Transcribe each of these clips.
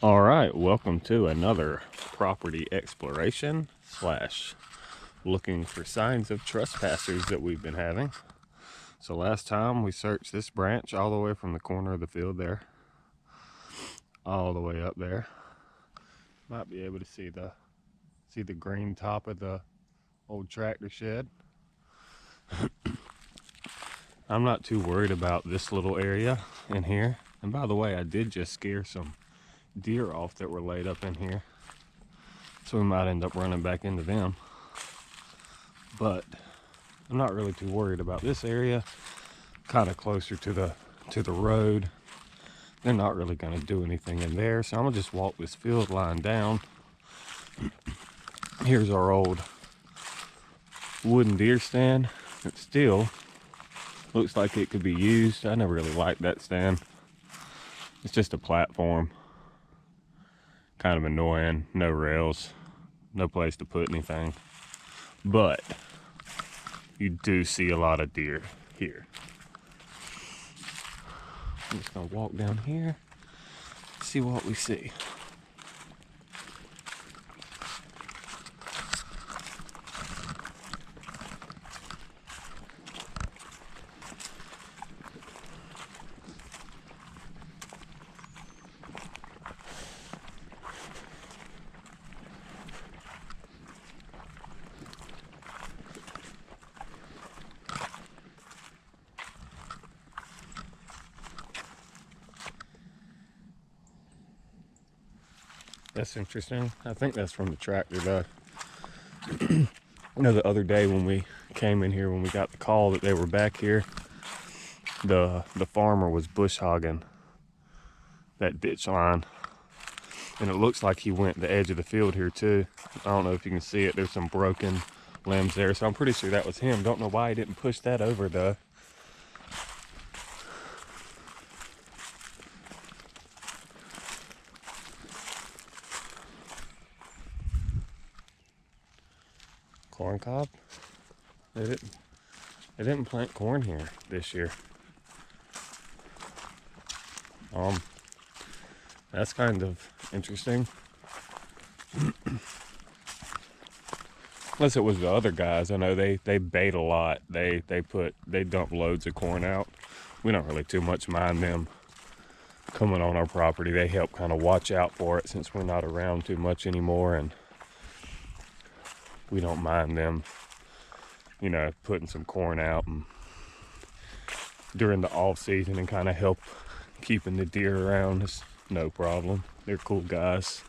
All right, welcome to another property exploration slash looking for signs of trespassers that we've been having. So last time we searched this branch all the way from the corner of the field there, all the way up there. Might be able to see the green top of the old tractor shed. I'm not too worried about this little area in here. And by the way, I did just scare some deer off that were laid up in here, so we might end up running back into them. But I'm not really too worried about this area, kind of closer to the road. They're not really going to do anything in there, so I'm gonna just walk this field line down. Here's our old wooden deer stand. It still looks like it could be used. I never really liked that stand. It's just a platform, kind of annoying. No rails, no place to put anything, but you do see a lot of deer here. I'm just gonna walk down here, see what we see. That's interesting. I think that's from the tractor though. You know, the other day when we came in here, when we got the call that they were back here, the farmer was bush hogging that ditch line. And it looks like he went the edge of the field here too. I don't know if you can see it. There's some broken limbs there. So I'm pretty sure that was him. Don't know why he didn't push that over though. Corn cob? They didn't plant corn here this year. That's kind of interesting. Unless it was the other guys. I know they bait a lot. They dump loads of corn out. We don't really too much mind them coming on our property. They help kind of watch out for it since we're not around too much anymore, and we don't mind them, you know, putting some corn out and during the off season and kind of help keeping the deer around. It's no problem. They're cool guys.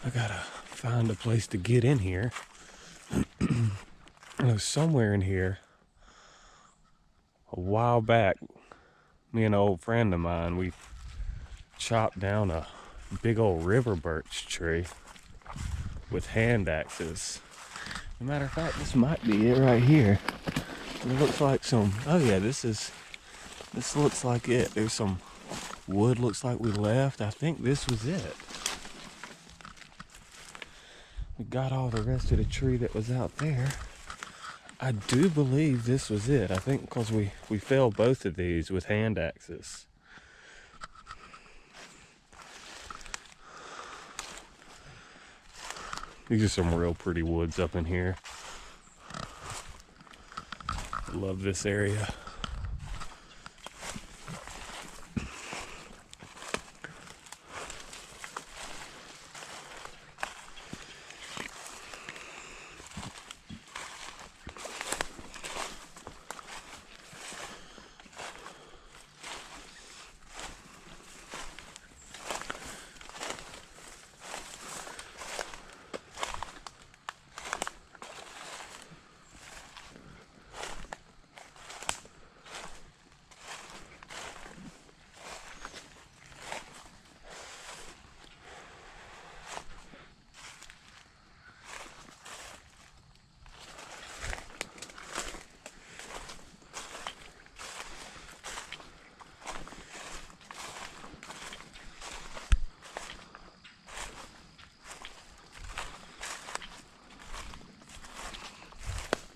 I gotta find a place to get in here. I know somewhere in here a while back, me and an old friend of mine, we chopped down a big old river birch tree with hand axes. As a matter of fact, this might be it right here. It looks like some, oh yeah, this looks like it. There's some wood, looks like we left. I think this was it. We got all the rest of the tree that was out there. I do believe this was it. I think because we felled both of these with hand axes. These are some real pretty woods up in here. I love this area.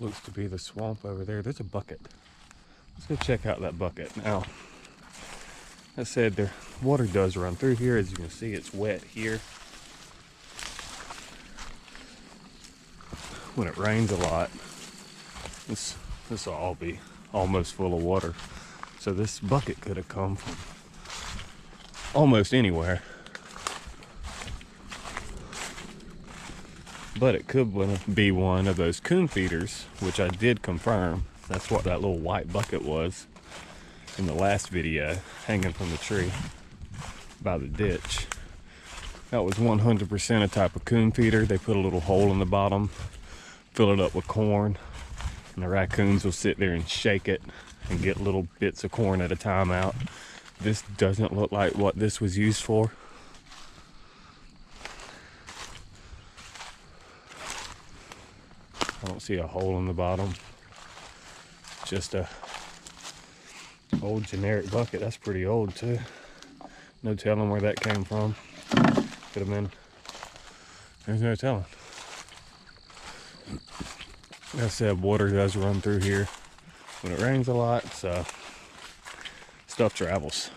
Looks to be the swamp over there. There's a bucket. Let's go check out that bucket. Now, I said, the water does run through here. As you can see, it's wet here. When it rains a lot, this will all be almost full of water. So this bucket could have come from almost anywhere. But it could be one of those coon feeders, which I did confirm. That's what that little white bucket was in the last video, hanging from the tree by the ditch. That was 100% a type of coon feeder. They put a little hole in the bottom, fill it up with corn, and the raccoons will sit there and shake it and get little bits of corn at a time out. This doesn't look like what this was used for. I don't see a hole in the bottom. Just a old generic bucket. That's pretty old too. No telling where that came from. Could have been, there's no telling. Like I said, water does run through here when it rains a lot, so stuff travels.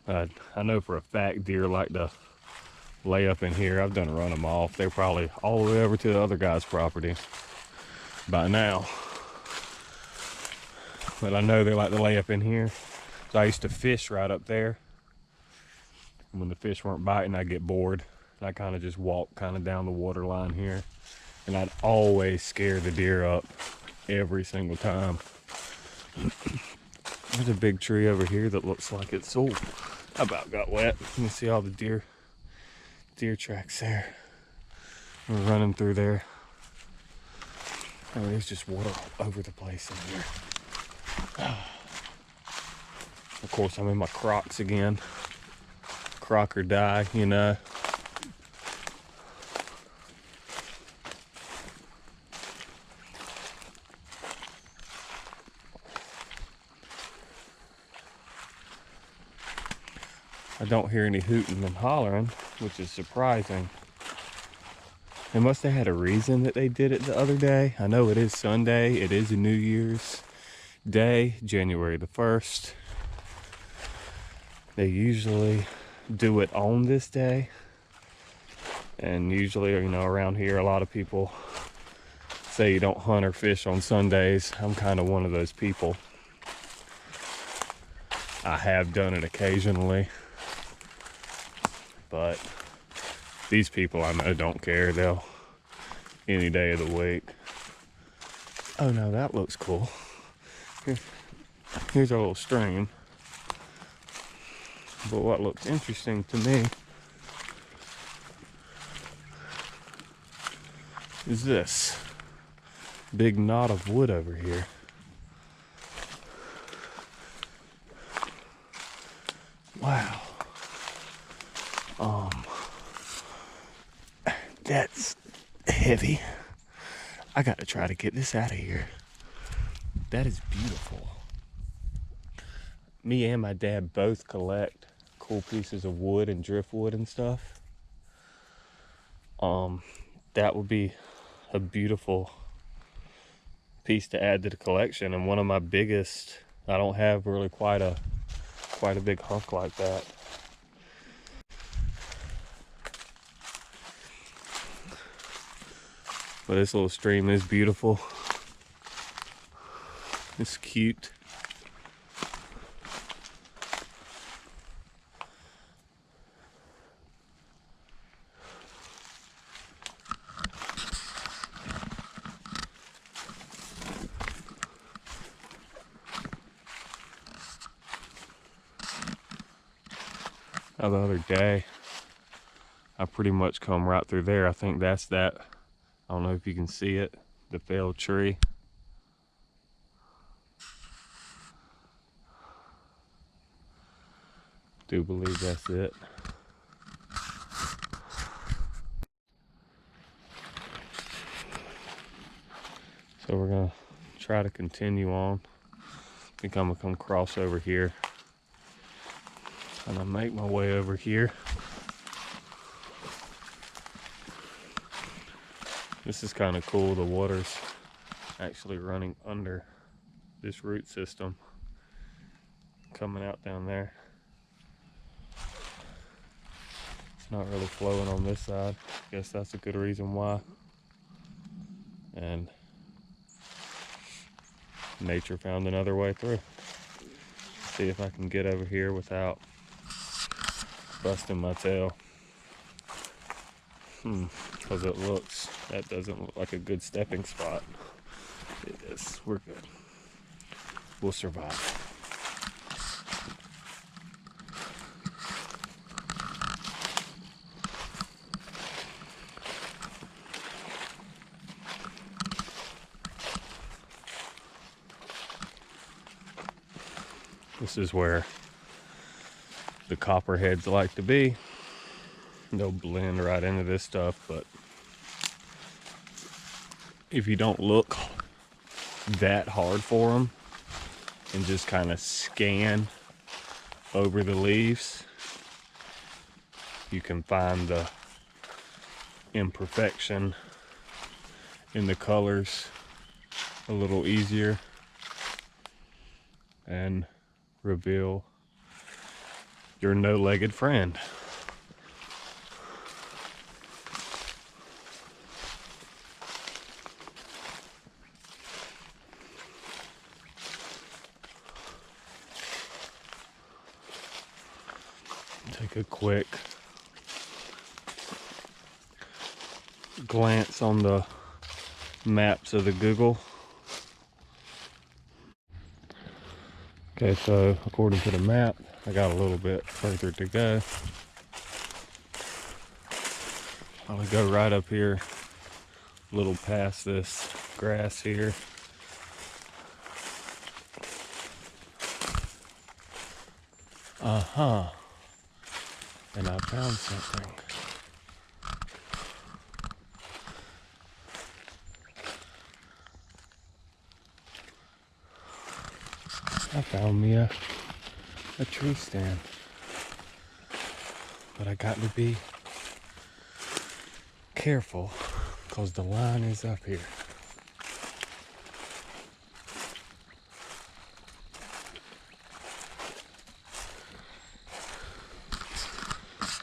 I know for a fact deer like to lay up in here. I've done run them off. They're probably all the way over to the other guy's property by now. But I know they like to lay up in here. So I used to fish right up there. When the fish weren't biting, I'd get bored. I kind of just walk kind of down the water line here. And I'd always scare the deer up every single time. There's a big tree over here that looks like it's, oh, I about got wet. You can see all the deer tracks there. We're running through there. Oh, there's just water all over the place in here. Of course, I'm in my Crocs again. Croc or die, you know. I don't hear any hooting and hollering, which is surprising. They must have had a reason that they did it the other day. I know it is Sunday. It is a New Year's Day, January the 1st. They usually do it on this day. And usually, you know, around here, a lot of people say you don't hunt or fish on Sundays. I'm kind of one of those people. I have done it occasionally. But these people I know don't care. They'll any day of the week. Oh no, that looks cool. Here's our little stream. But what looks interesting to me is this big knot of wood over here. Wow. That's heavy. I gotta try to get this out of here. That is beautiful. Me and my dad both collect cool pieces of wood and driftwood and stuff. That would be a beautiful piece to add to the collection, and one of my biggest. I don't have really quite a big hunk like that. But this little stream is beautiful. It's cute. Now the other day, I pretty much come right through there. I think that's that. I don't know if you can see it, the felled tree. Do believe that's it. So we're gonna try to continue on. I think I'm gonna come cross over here. And I make my way over here. This is kind of cool. The water's actually running under this root system coming out down there. It's not really flowing on this side. Guess that's a good reason why. And nature found another way through. See if I can get over here without busting my tail. Because that doesn't look like a good stepping spot. It is. We're good. We'll survive. This is where the copperheads like to be. They'll blend right into this stuff, but if you don't look that hard for them and just kind of scan over the leaves, you can find the imperfection in the colors a little easier and reveal your no-legged friend. Take a quick glance on the maps of the Google. Okay, so according to the map, I got a little bit further to go. I would go right up here, a little past this grass here. And I found something. I found me a tree stand. But I got to be careful because the line is up here.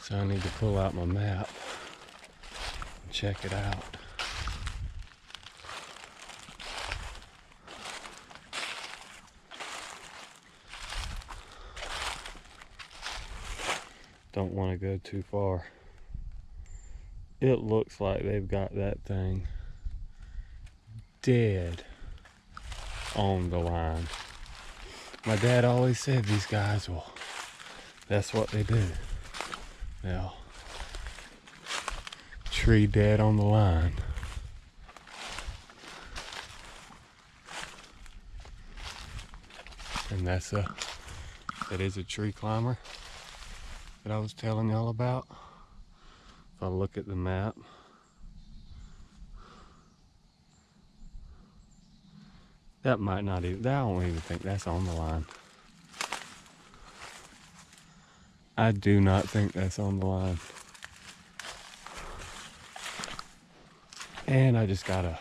So I need to pull out my map and check it out. Don't want to go too far. It looks like they've got that thing dead on the line. My dad always said these guys will, that's what they do. They'll tree dead on the line. And that is a tree climber that I was telling y'all about. If I look at the map, that might not even, I don't even think that's on the line. I do not think that's on the line. And I just got a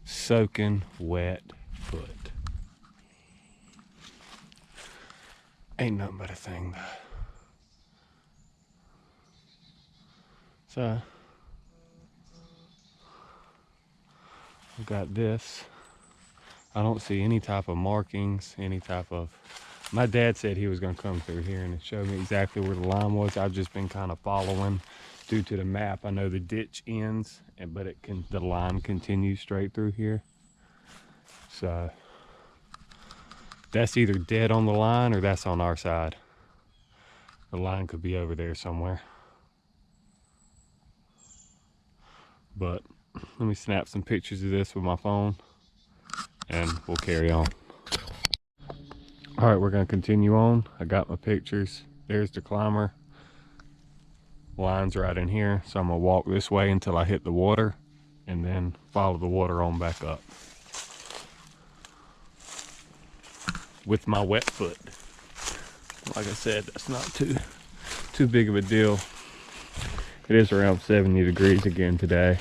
soaking wet foot. Ain't nothing but a thing though. So I've got this. I don't see any type of markings, any type of, my dad said he was gonna come through here and show me exactly where the line was. I've just been kind of following due to the map. I know the ditch ends, but the line continues straight through here. So that's either dead on the line or that's on our side. The line could be over there somewhere. But let me snap some pictures of this with my phone and we'll carry on. All right, we're gonna continue on. I got my pictures. There's the climber. Line's right in here. So I'm gonna walk this way until I hit the water and then follow the water on back up. With my wet foot. Like I said, that's not too big of a deal. It is around 70 degrees again today.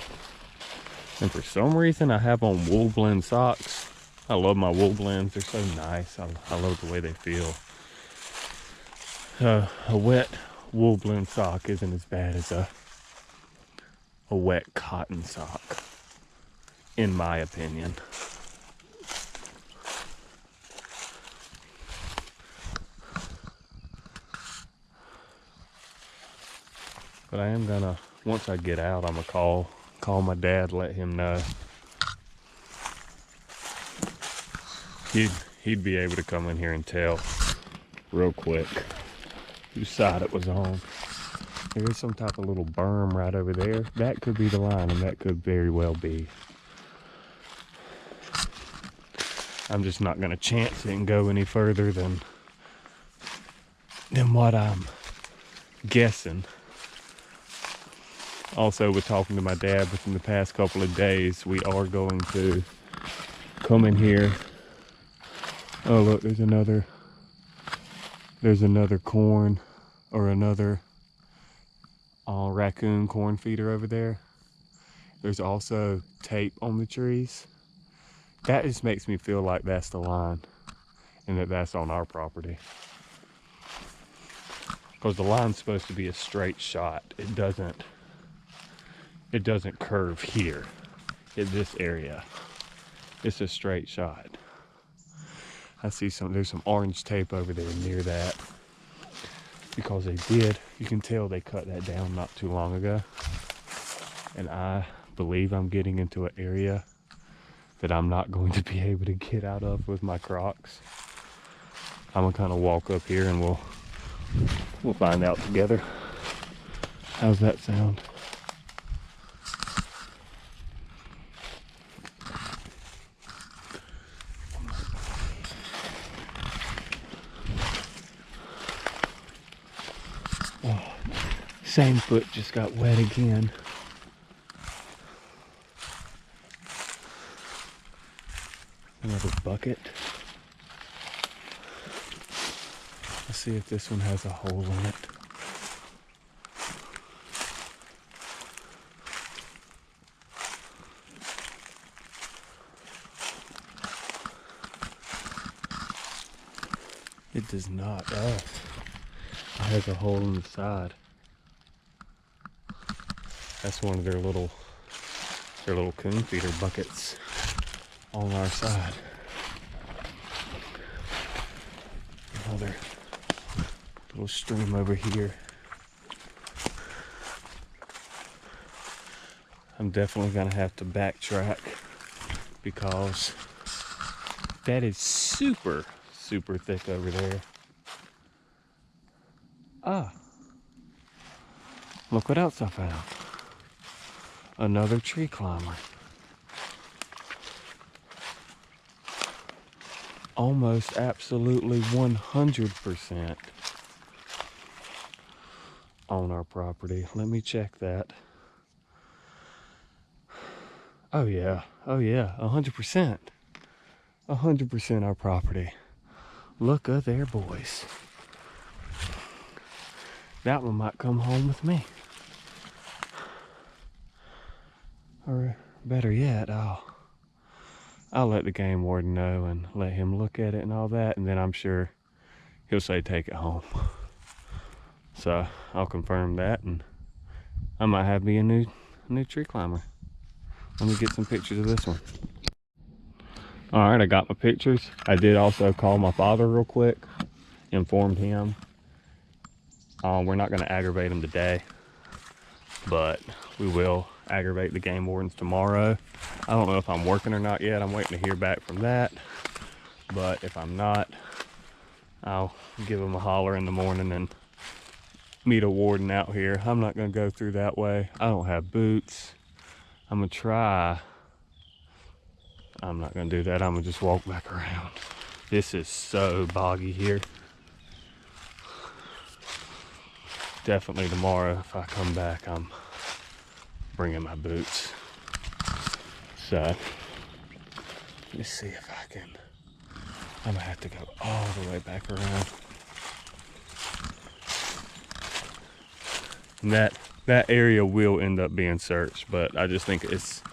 And for some reason I have on wool blend socks. I love my wool blends. They're so nice. I love the way they feel. A wet wool blend sock isn't as bad as a wet cotton sock, in my opinion. But I am gonna, once I get out, I'm gonna call my dad, let him know. He'd be able to come in here and tell real quick whose side it was on. There is some type of little berm right over there. That could be the line, and that could very well be. I'm just not gonna chance it and go any further than what I'm guessing. Also, with talking to my dad within the past couple of days, we are going to come in here. Oh look, there's another corn, or another raccoon corn feeder over there. There's also tape on the trees. That just makes me feel like that's the line, and that's on our property. Because the line's supposed to be a straight shot. It doesn't curve here in this area. It's a straight shot. I see there's some orange tape over there near that, because you can tell they cut that down not too long ago. And I believe I'm getting into an area that I'm not going to be able to get out of with my Crocs. I'm gonna kind of walk up here and we'll find out together. How's that sound? Oh, same foot just got wet again. Another bucket. Let's see if this one has a hole in it. It does not. Oh, it has a hole in the side. That's one of their little coon feeder buckets on our side. Another little stream over here. I'm definitely gonna have to backtrack, because that is super thick over there. Ah, look what else I found. Another tree climber. Almost absolutely 100% on our property. Let me check that. Oh yeah, 100%. 100% our property. Look at there, boys. That one might come home with me. Or better yet, I'll let the game warden know and let him look at it and all that, and then I'm sure he'll say take it home. So I'll confirm that, and I might have me a new tree climber. Let me get some pictures of this one. All right, I got my pictures. I did also call my father real quick, informed him. We're not gonna aggravate him today, but we will aggravate the game wardens tomorrow. I don't know if I'm working or not yet. I'm waiting to hear back from that. But if I'm not, I'll give them a holler in the morning and meet a warden out here. I'm not gonna go through that way. I don't have boots. I'm gonna try. I'm not gonna do that. I'm gonna just walk back around. This is so boggy here. Definitely tomorrow, if I come back, I'm bringing my boots. So, let me see if I can. I'm gonna have to go all the way back around. And that area will end up being searched, but I just think it's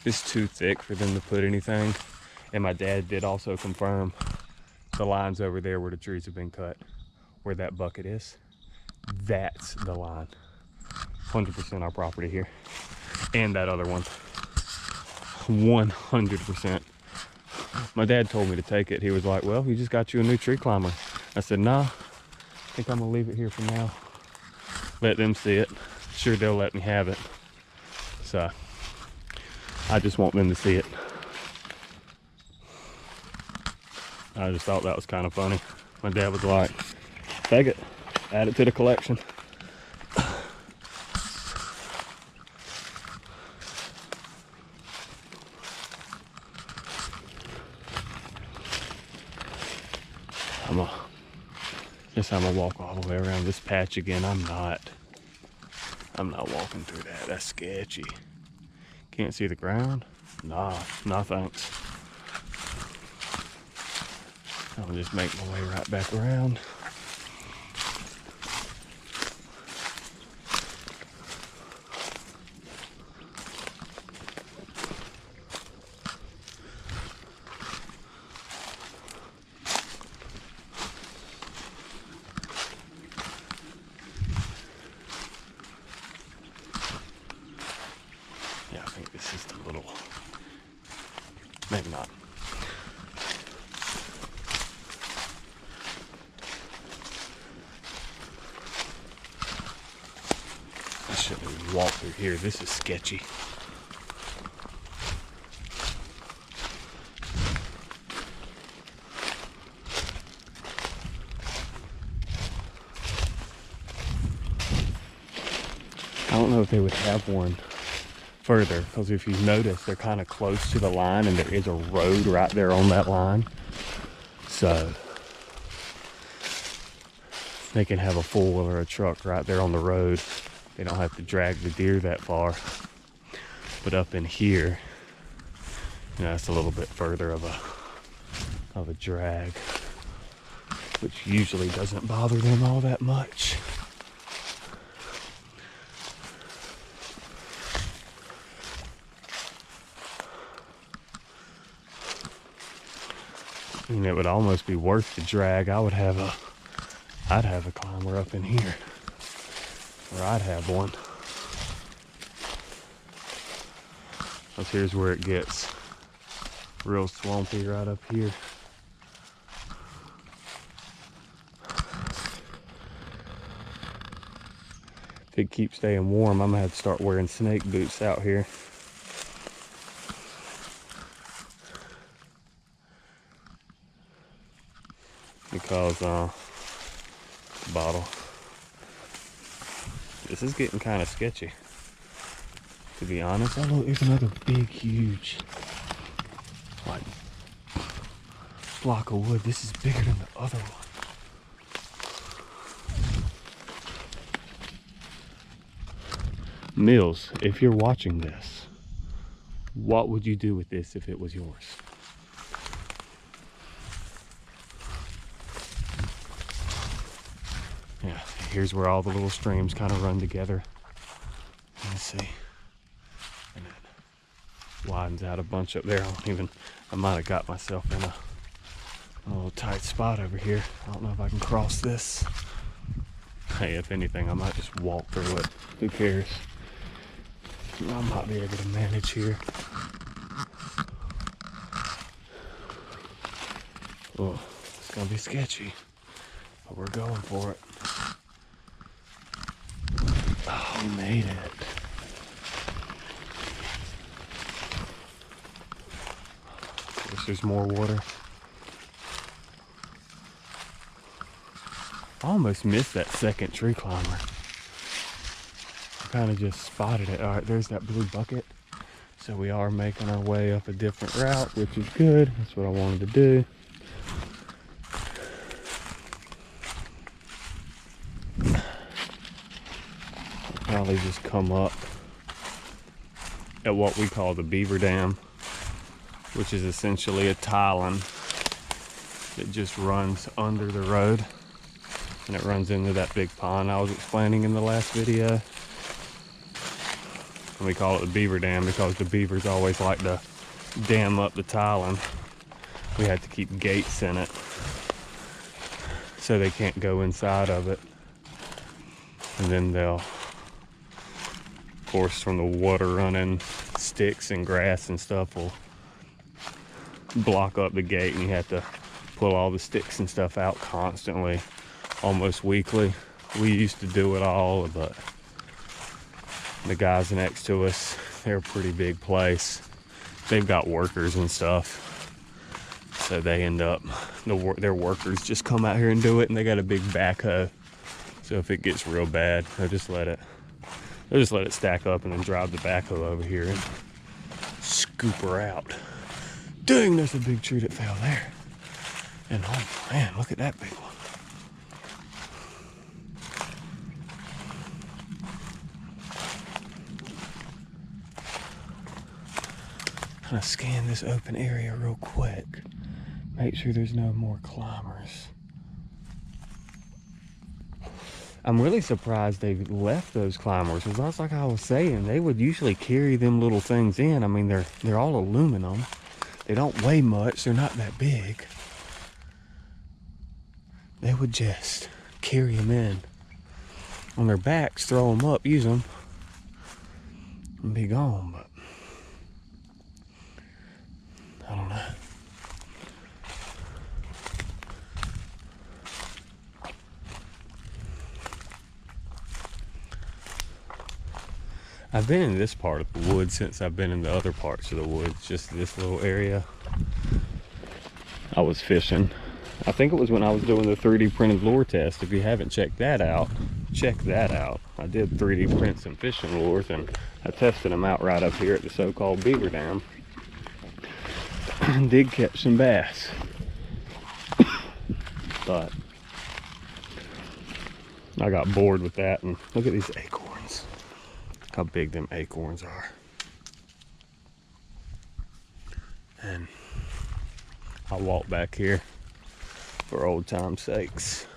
too thick for them to put anything. And my dad did also confirm the lines over there where the trees have been cut, where that bucket is, that's the line. 100% our property here. And that other one. 100%. My dad told me to take it. He was like, well, you just got you a new tree climber. I said, nah, I think I'm gonna leave it here for now. Let them see it. Sure, they'll let me have it. So I just want them to see it. I just thought that was kind of funny. My dad was like, take it, add it to the collection. Guess I'm gonna walk all the way around this patch again. I'm not walking through that. That's sketchy. Can't see the ground? Nah, thanks. I'll just make my way right back around. Yeah, I think this is the little, maybe not. I shouldn't walk through here. This is sketchy. I don't know if they would have one further, because if you notice, they're kind of close to the line and there is a road right there on that line. So they can have a four-wheeler or a truck right there on the road. They don't have to drag the deer that far. But up in here, you know, it's a little bit further of a drag, which usually doesn't bother them all that much. And it would almost be worth the drag. I'd have a climber up in here, or I'd have one. Because here's where it gets real swampy right up here. If it keeps staying warm, I'm gonna have to start wearing snake boots out here. Because bottle, this is getting kind of sketchy, to be honest. Oh look, there's another big huge like block of wood. This is bigger than the other one. Mills, if you're watching this, what would you do with this if it was yours? Yeah, here's where all the little streams kind of run together. Let's see. And it widens out a bunch up there. I might have got myself in a little tight spot over here. I don't know if I can cross this. Hey, if anything, I might just walk through it. Who cares? I might be able to manage here. Oh, it's gonna be sketchy, but we're going for it. Oh, we made it. Of course, there's more water. I almost missed that second tree climber. I kind of just spotted it. All right, there's that blue bucket. So we are making our way up a different route, which is good. That's what I wanted to do. I'll probably just come up at what we call the beaver dam, which is essentially a tiling that just runs under the road, and it runs into that big pond I was explaining in the last video. And we call it the beaver dam because the beavers always like to dam up the tiling we had to keep gates in it so they can't go inside of it. And then they'll, of course, from the water running, sticks and grass and stuff will block up the gate, and you have to pull all the sticks and stuff out constantly, almost weekly. We used to do it all, but the guys next to us, they're a pretty big place. They've got workers and stuff, so they end up, their workers just come out here and do it, and they got a big backhoe. So if it gets real bad, they'll just let it stack up and then drive the backhoe over here and scoop her out. Dang, there's a big tree that fell there. And oh man, look at that big one. I'm gonna scan this open area real quick. Make sure there's no more climbers. I'm really surprised they've left those climbers, because that's like I was saying, they would usually carry them little things in. I mean, they're all aluminum. They don't weigh much, they're not that big. They would just carry them in on their backs, throw them up, use them, and be gone. But I don't know. I've been in this part of the woods since I've been in the other parts of the woods, just this little area. I was fishing. I think it was when I was doing the 3D printed lure test. If you haven't checked that out, check that out. I did 3D print some fishing lures, and I tested them out right up here at the so-called beaver dam. And did catch some bass. But I got bored with that, and look at these acorns. Look how big them acorns are. And I'll walk back here for old time's sakes.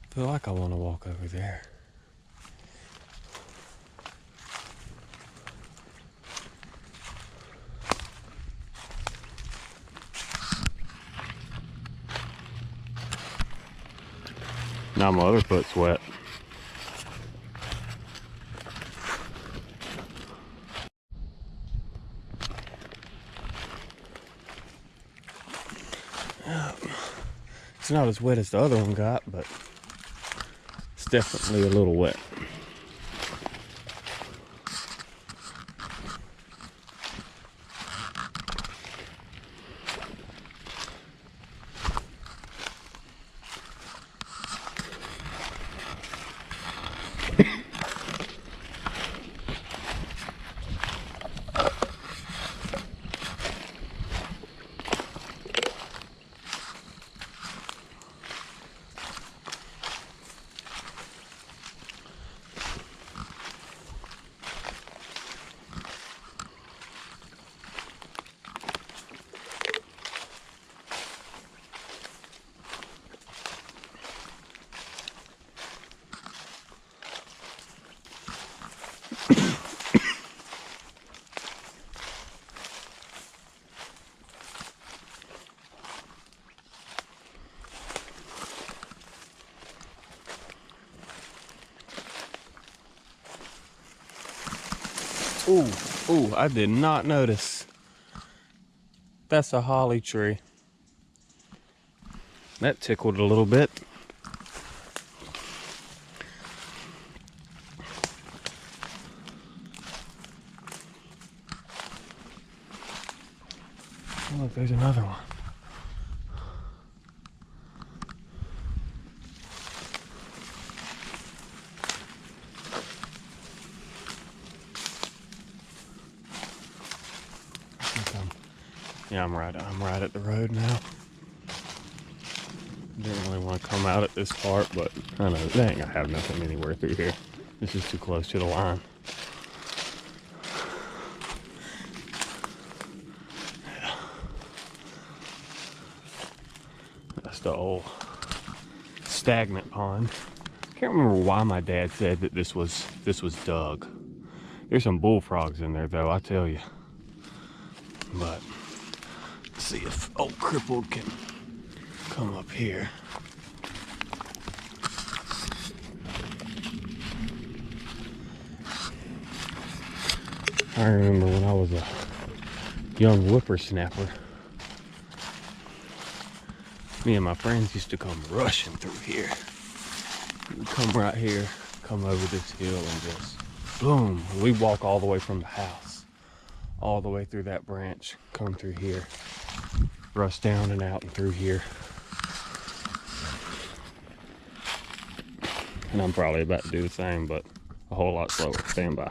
I feel like I want to walk over there. Now my other foot's wet. It's not as wet as the other one got, but it's definitely a little wet. Ooh, I did not notice. That's a holly tree. That tickled a little bit. Oh, look, there's another one. Yeah, I'm right at the road now. Didn't really want to come out at this part, but I know they ain't gonna have nothing anywhere through here. This is too close to the line. Yeah. That's the old stagnant pond. Can't remember why my dad said that this was dug. There's some bullfrogs in there though, I tell you. But let's see if old Crippled can come up here. I remember when I was a young whippersnapper, me and my friends used to come rushing through here. We'd come right here, come over this hill and just boom. We'd walk all the way from the house, all the way through that branch, come through here, rush down and out and through here. And I'm probably about to do the same, but a whole lot slower. Stand by.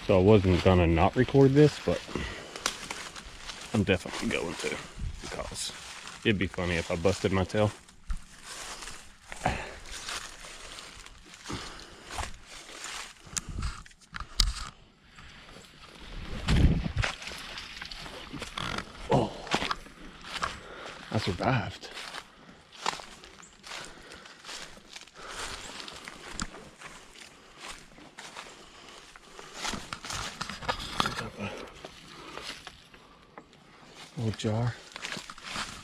So I wasn't gonna not record this, but I'm definitely going to, because it'd be funny if I busted my tail. Oh, I survived. Little jar.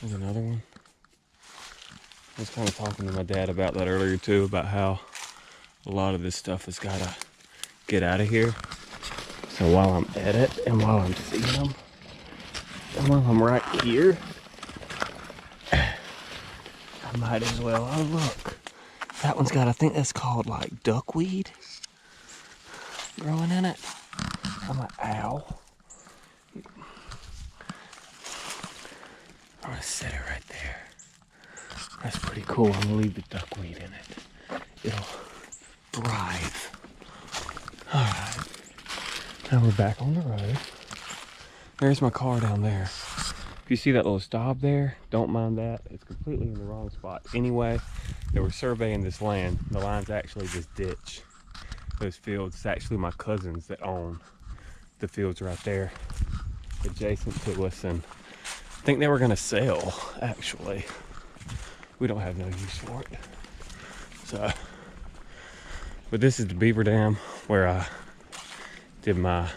There's another one. I was kind of talking to my dad about that earlier too, about how a lot of this stuff has got to get out of here. So while I'm at it, and while I'm seeing them, and while I'm right here, I might as well. Oh look, that one's got, I think that's called like duckweed growing in it. I'm like, ow. I'm gonna set it right there. That's pretty cool. I'm gonna leave the duckweed in it. It'll thrive. All right. Now we're back on the road. There's my car down there. If you see that little stop there, don't mind that. It's completely in the wrong spot. Anyway, they were surveying this land. The line's actually this ditch. Those fields, it's actually my cousins that own the fields right there, adjacent to us, and I think they were gonna sell, actually. We don't have no use for it. So, but this is the beaver dam where I did my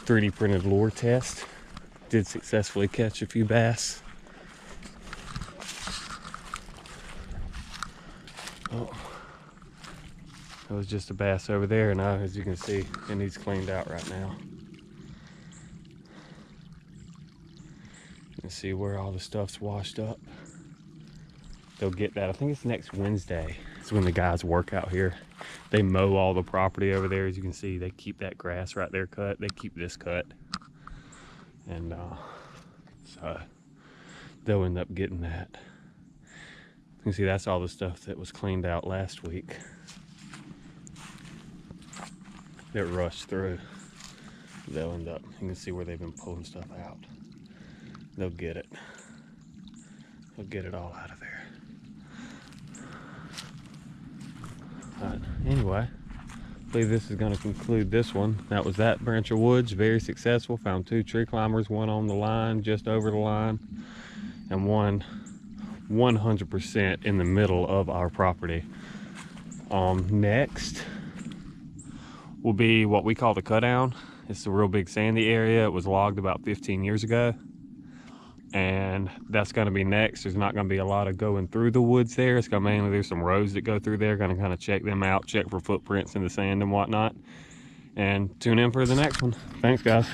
3D printed lure test. Did successfully catch a few bass. Oh, it was just a bass over there, and now, as you can see, it needs cleaned out right now. You can see where all the stuff's washed up. They'll get that. I think it's next Wednesday. It's when the guys work out here. They mow all the property over there. As you can see, they keep that grass right there cut. They keep this cut. And so they'll end up getting that. You can see that's all the stuff that was cleaned out last week. That rushed through. They'll end up, you can see where they've been pulling stuff out. They'll get it. They'll get it all out of there. But anyway, I believe this is going to conclude this one. That was that branch of woods. Very successful. Found 2 tree climbers, one on the line, just over the line, and one 100% in the middle of our property. Next will be what we call the cut down. It's a real big sandy area. It was logged about 15 years ago. And that's going to be next. There's not going to be a lot of going through the woods there. It's going to mainly, there's some roads that go through there. Going to kind of check them out, check for footprints in the sand and whatnot. And tune in for the next one. Thanks, guys.